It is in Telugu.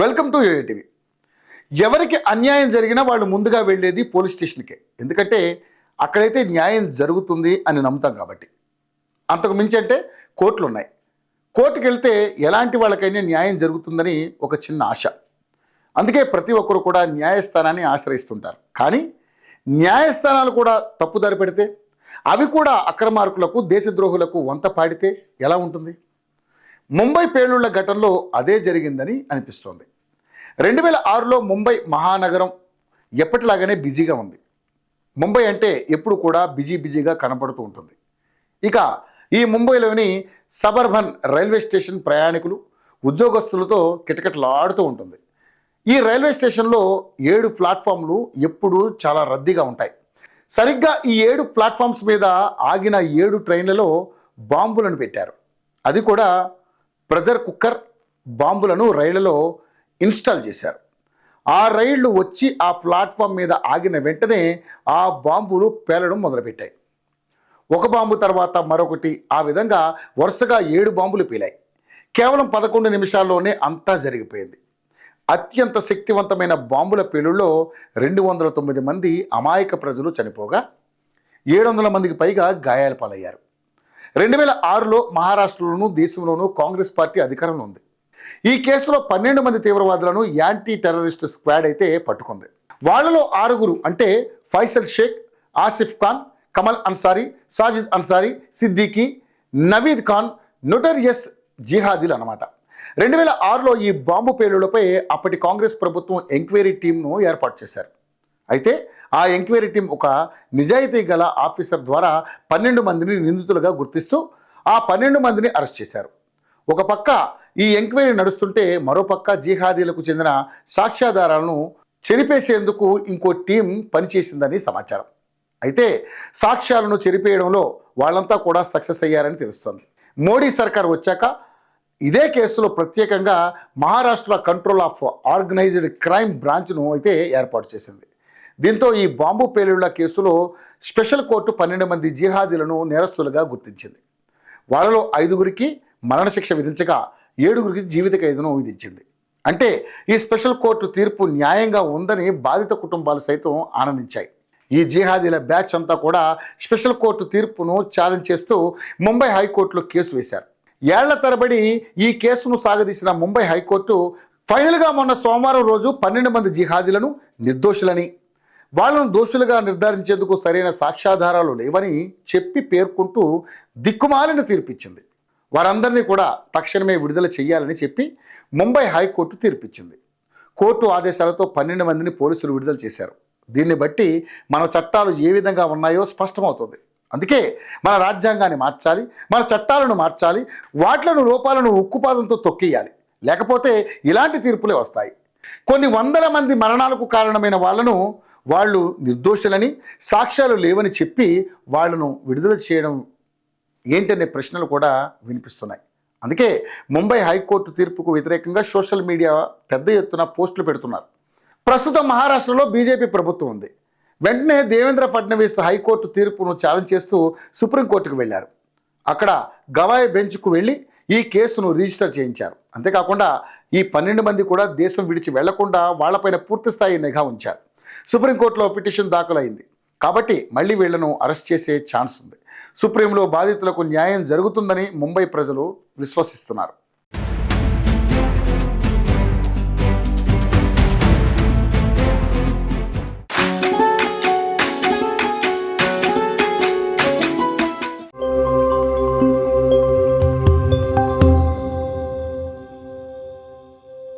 Welcome to ATV. ఎవరికి అన్యాయం జరిగినా వాళ్ళు ముందుగా వెళ్ళేది పోలీస్ స్టేషన్కే. ఎందుకంటే అక్కడైతే న్యాయం జరుగుతుంది అని నమ్ముతాం కాబట్టి. అంతకు మించి అంటే కోర్టులు ఉన్నాయి. కోర్టుకు వెళ్తే ఎలాంటి వాళ్ళకైనా న్యాయం జరుగుతుందని ఒక చిన్న ఆశ. అందుకే ప్రతి ఒక్కరు కూడా న్యాయస్థానాన్ని ఆశ్రయిస్తుంటారు. కానీ న్యాయస్థానాలు కూడా తప్పుదారి పెడితే, అవి కూడా అక్రమార్కులకు, దేశద్రోహులకు వంత పాడితే ఎలా ఉంటుంది? ముంబై పేలుళ్ల ఘటనలో అదే జరిగిందని అనిపిస్తోంది. 2006లో ముంబై మహానగరం ఎప్పటిలాగానే బిజీగా ఉంది. ముంబై అంటే ఎప్పుడు కూడా బిజీగా కనపడుతూ ఉంటుంది. ఇక ఈ ముంబైలోని సబర్బన్ రైల్వే స్టేషన్ ప్రయాణికులు, ఉద్యోగస్తులతో కిటకిటలాడుతూ ఉంటుంది. ఈ రైల్వే స్టేషన్లో 7 ప్లాట్ఫామ్లు ఎప్పుడూ చాలా రద్దీగా ఉంటాయి. సరిగ్గా ఈ 7 ప్లాట్ఫామ్స్ మీద ఆగిన 7 ట్రైన్లలో బాంబులను పెట్టారు. అది కూడా ప్రెషర్ కుక్కర్ బాంబులను రైళ్లలో ఇన్స్టాల్ చేశారు. ఆ రైళ్లు వచ్చి ఆ ప్లాట్ఫామ్ మీద ఆగిన వెంటనే ఆ బాంబులు పేలడం మొదలుపెట్టాయి. ఒక బాంబు తర్వాత మరొకటి, ఆ విధంగా వరుసగా 7 బాంబులు పేలాయి. కేవలం 11 నిమిషాల్లోనే అంతా జరిగిపోయింది. అత్యంత శక్తివంతమైన బాంబుల పేలుల్లో 209 మంది అమాయక ప్రజలు చనిపోగా 700 మందికి పైగా గాయాల పాలయ్యారు. 2006లో మహారాష్ట్రలోనూ దేశంలోనూ కాంగ్రెస్ పార్టీ అధికారంలో ఉంది. ఈ కేసులో 12 మంది తీవ్రవాదులను యాంటీ టెర్రరిస్ట్ స్క్వాడ్ అయితే పట్టుకుంది. వాళ్లలో 6 అంటే ఫైసల్ షేక్, ఆసిఫ్ ఖాన్, కమల్ అన్సారీ, సాజిద్ అన్సారీ, సిద్దికీ, నవీద్ ఖాన్ నోటరియస్ జిహాదీలు అన్నమాట. 2006లో ఈ బాంబు పేలుళ్లపై అప్పటి కాంగ్రెస్ ప్రభుత్వం ఎంక్వైరీ టీంను ఏర్పాటు చేశారు. అయితే ఆ ఎంక్వైరీ టీం ఒక నిజాయితీ గల ఆఫీసర్ ద్వారా 12 మందిని నిందితులుగా గుర్తిస్తూ ఆ 12 మందిని అరెస్ట్ చేశారు. ఒక పక్క ఈ ఎంక్వైరీ నడుస్తుంటే మరోపక్క జిహాదీలకు చెందిన సాక్ష్యాధారాలను చెరిపేసేందుకు ఇంకో టీం పనిచేసిందని సమాచారం. అయితే సాక్ష్యాలను చెరిపేయడంలో వాళ్ళంతా కూడా సక్సెస్ అయ్యారని తెలుస్తోంది. మోడీ సర్కార్ వచ్చాక ఇదే కేసులో ప్రత్యేకంగా Maharashtra control of organised crime బ్రాంచ్ను అయితే ఏర్పాటు చేసింది. దీంతో ఈ బాంబు పేలుళ్ల కేసులో స్పెషల్ కోర్టు 12 మంది జిహాదీలను నేరస్తులుగా గుర్తించింది. వాళ్ళలో 5గురికి మరణశిక్ష విధించగా 7గురికి జీవిత ఖైదును విధించింది. అంటే ఈ స్పెషల్ కోర్టు తీర్పు న్యాయంగా ఉందని బాధిత కుటుంబాలు సైతం ఆనందించాయి. ఈ జిహాదీల బ్యాచ్ అంతా కూడా స్పెషల్ కోర్టు తీర్పును ఛాలెంజ్ చేస్తూ ముంబై హైకోర్టులో కేసు వేశారు. ఏళ్ల తరబడి ఈ కేసును సాగదీసిన ముంబై హైకోర్టు ఫైనల్గా మొన్న సోమవారం రోజు 12 మంది జిహాదీలను నిర్దోషులని, వాళ్ళను దోషులుగా నిర్ధారించేందుకు సరైన సాక్ష్యాధారాలు లేవని చెప్పి పేర్కొంటూ దిక్కుమాలిన తీర్పిచ్చింది. వారందరినీ కూడా తక్షణమే విడుదల చేయాలని చెప్పి ముంబై హైకోర్టు తీర్పిచ్చింది. కోర్టు ఆదేశాలతో 12 మందిని పోలీసులు విడుదల చేశారు. దీన్ని బట్టి మన చట్టాలు ఏ విధంగా ఉన్నాయో స్పష్టమవుతుంది. అందుకే మన రాజ్యాంగాన్ని మార్చాలి, మన చట్టాలను మార్చాలి, వాట్లను లోపాలను ఉక్కుపాదంతో తొక్కేయాలి. లేకపోతే ఇలాంటి తీర్పులే వస్తాయి. కొన్ని వందల మంది మరణాలకు కారణమైన వాళ్ళు నిర్దోషులని, సాక్ష్యాలు లేవని చెప్పి వాళ్ళను విడుదల చేయడం ఏంటనే ప్రశ్నలు కూడా వినిపిస్తున్నాయి. అందుకే ముంబై హైకోర్టు తీర్పుకు వ్యతిరేకంగా సోషల్ మీడియా పెద్ద ఎత్తున పోస్టులు పెడుతున్నారు. ప్రస్తుతం మహారాష్ట్రలో బీజేపీ ప్రభుత్వం ఉంది. వెంటనే దేవేంద్ర ఫడ్నవీస్ హైకోర్టు తీర్పును ఛాలెంజ్ చేస్తూ సుప్రీంకోర్టుకు వెళ్ళారు. అక్కడ గవాయ్ బెంచ్కు వెళ్ళి ఈ కేసును రిజిస్టర్ చేయించారు. అంతేకాకుండా ఈ 12 మంది కూడా దేశం విడిచి వెళ్లకుండా వాళ్లపైన పూర్తిస్థాయి నిఘా ఉంచారు. సుప్రీంకోర్టులో పిటిషన్ దాఖలైంది కాబట్టి మళ్ళీ వీళ్లను అరెస్ట్ చేసే ఛాన్స్ ఉంది. సుప్రీంలో బాధితులకు న్యాయం జరుగుతుందని ముంబై ప్రజలు విశ్వసిస్తున్నారు.